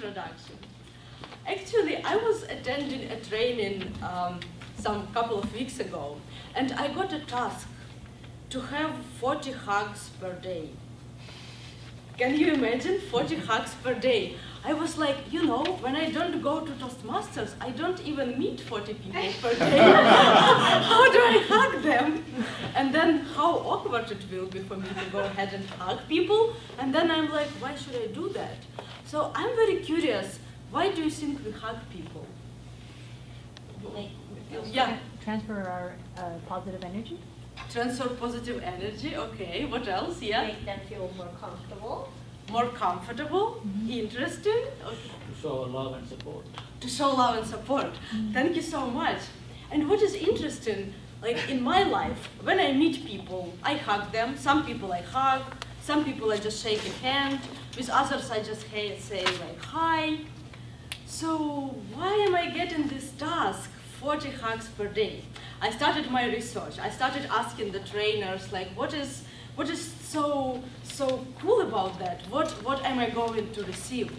introduction. Actually, I was attending a training some couple of weeks ago, and I got a task to have 40 hugs per day. Can you imagine 40 hugs per day? I was like, you know, when I don't go to Toastmasters, I don't even meet 40 people per day. How do I hug them? And then how awkward it will be for me to go ahead and hug people. And then I'm like, why should I do that? So I'm very curious, why do you think we hug people? Yeah. Transfer our positive energy. Transfer positive energy, okay. What else? Yeah. Make them feel more comfortable. More comfortable, interesting. Okay. To show love and support. To show love and support. Thank you so much. And what is interesting, like in my life, when I meet people, I hug them. Some people I hug, some people I just shake a hand. With others I just say like hi. So why am I getting this task, 40 hugs per day? I started my research. I started asking the trainers, like, what is so cool about that? What am I going to receive?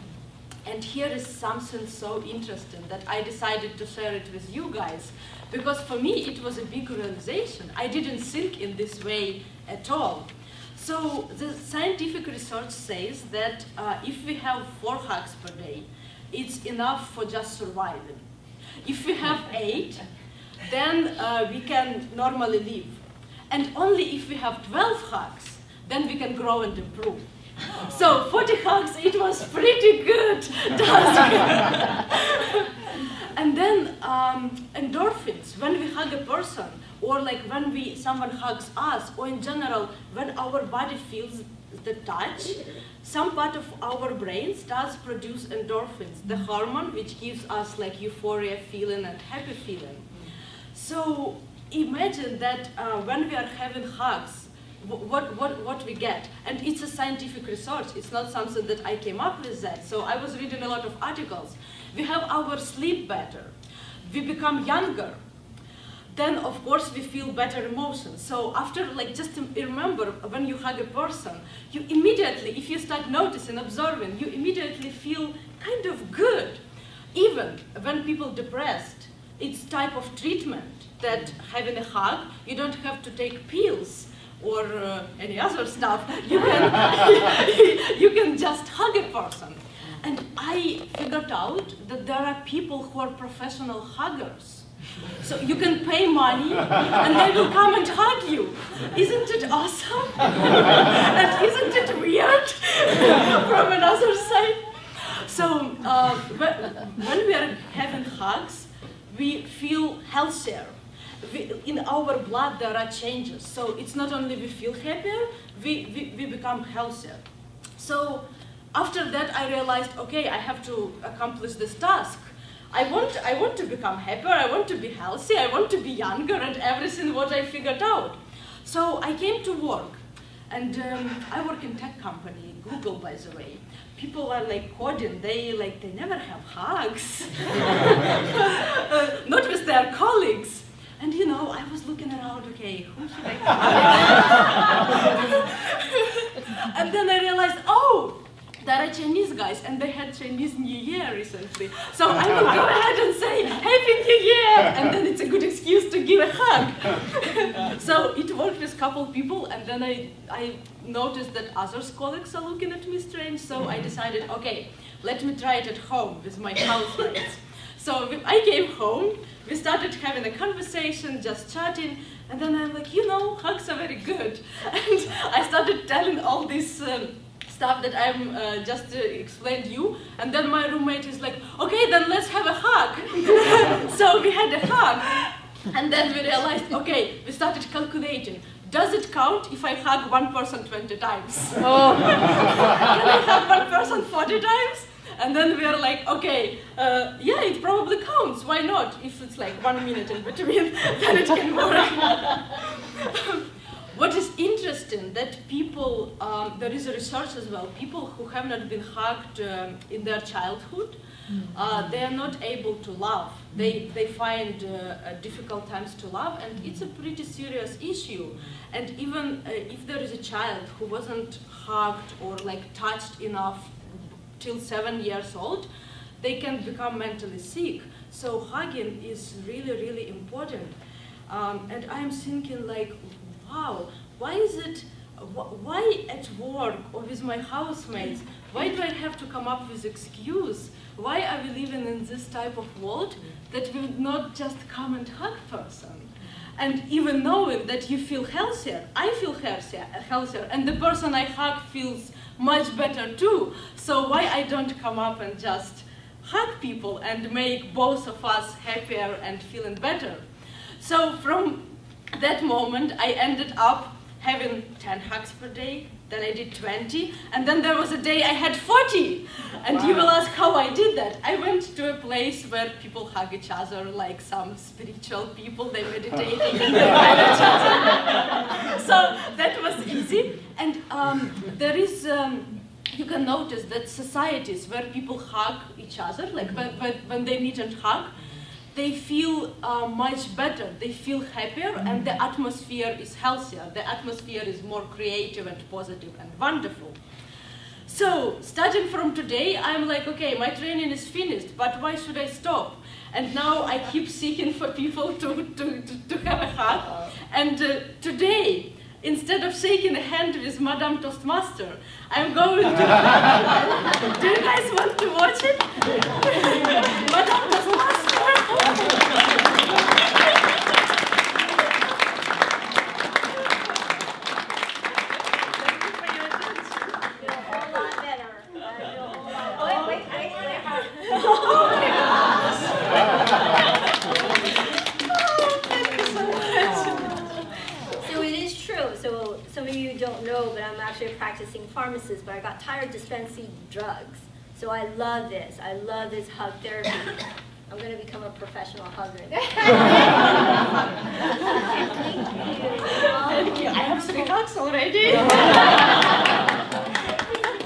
And here is something so interesting that I decided to share it with you guys, because for me it was a big realization. I didn't think in this way at all. So the scientific research says that if we have 4 hugs per day, it's enough for just surviving. If we have 8, then we can normally live. And only if we have 12 hugs, then we can grow and improve. So 40 hugs, it was pretty good task. And then endorphins, when we hug a person, or like when someone hugs us, or in general, when our body feels the touch, some part of our brain starts produce endorphins, the hormone which gives us like euphoria feeling and happy feeling. So imagine that when we are having hugs, what we get. And it's a scientific research. It's not something that I came up with that. So I was reading a lot of articles. We have our sleep better. We become younger. Then, of course, we feel better emotions. So after, like, just to remember, when you hug a person, you immediately, if you start noticing, observing, you immediately feel kind of good. Even when people depressed, it's type of treatment that having a hug, you don't have to take pills or any other stuff. You can, you can just hug a person. And I figured out that there are people who are professional huggers. So you can pay money and they will come and hug you. Isn't it awesome? And isn't it weird from another side? So when we are having hugs, we feel healthier. In our blood there are changes. So it's not only we feel happier, we become healthier. So after that I realized, okay, I have to accomplish this task. I want to become happier, I want to be healthy, I want to be younger, and everything what I figured out. So I came to work, and I work in tech company, Google, by the way. People are like coding, they never have hugs, not with their colleagues. And you know, I was looking around, okay, who should I hug? And then I realized, oh, there are Chinese guys, and they had Chinese New Year recently. So I will go ahead and say, Happy New Year! And then it's a good excuse to give a hug. So it worked with a couple people, and then I noticed that other colleagues are looking at me strange, so I decided, okay, let me try it at home with my housemates. So I came home, we started having a conversation, just chatting, and then I'm like, you know, hugs are very good. And I started telling all this stuff that I'm just explained to you, and then my roommate is like, okay, then let's have a hug. So we had a hug, and then we realized, okay, we started calculating. Does it count if I hug one person 20 times? Oh. Can I hug one person 40 times? And then we are like, okay, yeah, it probably counts. Why not? If it's like 1 minute in between, then it can work. What is interesting that people, there is a research as well, people who have not been hugged in their childhood, they are not able to love. They find difficult times to love, and it's a pretty serious issue. And even if there is a child who wasn't hugged or like touched enough till 7 years old, they can become mentally sick. So hugging is really, really important. And I'm thinking like, wow, why is it, why at work or with my housemates, why do I have to come up with excuse? Why are we living in this type of world that we would not just come and hug person? And even knowing that you feel healthier, I feel healthier, and the person I hug feels much better too. So why I don't come up and just hug people and make both of us happier and feeling better? So from that moment, I ended up having 10 hugs per day, then I did 20, and then there was a day I had 40. And wow. You will ask how I did that. I went to a place where people hug each other like some spiritual people, they meditate and then they hug each other. So that was easy. And there is, you can notice that societies where people hug each other, like when they meet and hug, they feel much better, they feel happier, and the atmosphere is healthier. The atmosphere is more creative and positive and wonderful. So, starting from today, I'm like, okay, my training is finished, but why should I stop? And now I keep seeking for people to have a hug. And today, instead of shaking a hand with Madame Toastmaster, I'm going to... Do you guys want to watch it? Madame Toastmaster! But I'm actually a practicing pharmacist, but I got tired dispensing drugs. So I love this. I love this hug therapy. I'm going to become a professional hugger. Thank you. I have 3 hugs already.